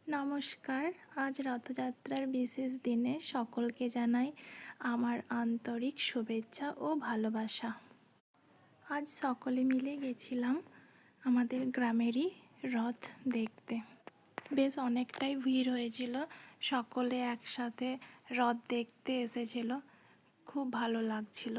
নমস্কার। আজ রথযাত্রার বিশেষ দিনে সকলকে জানাই আমার আন্তরিক শুভেচ্ছা ও ভালোবাসা। আজ সকলে মিলে গেছিলাম আমাদের গ্রামেরই রথ দেখতে। বেশ অনেকটাই ভিড় হয়েছিল, সকলে একসাথে রথ দেখতে এসেছিল, খুব ভালো লাগছিল।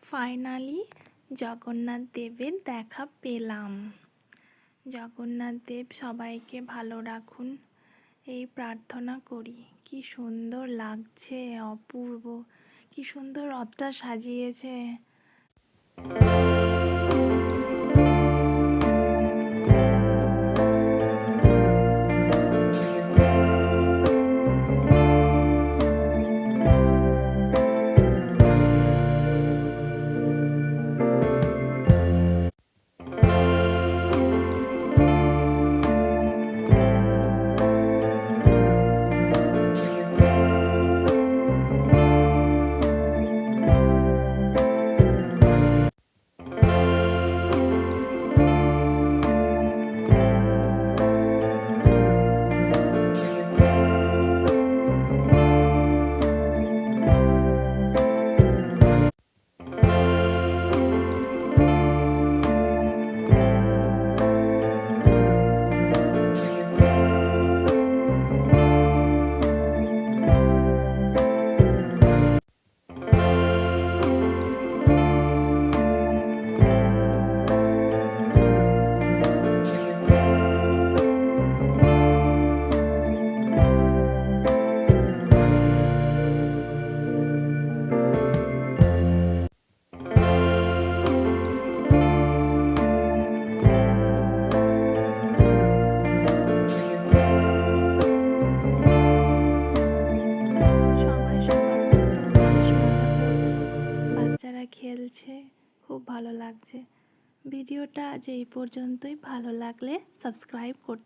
ফাইনালি জগন্নাথ দেবের দেখা পেলাম। জগন্নাথ দেব সবাইকে ভালো রাখুন এই প্রার্থনা করি। কি সুন্দর লাগছে, অপূর্ব, কি সুন্দর রথটা সাজিয়েছে। বাচ্চারা খেলছে, খুব ভালো লাগছে। ভিডিওটা আজ এই পর্যন্তই। ভালো লাগলে সাবস্ক্রাইব করতে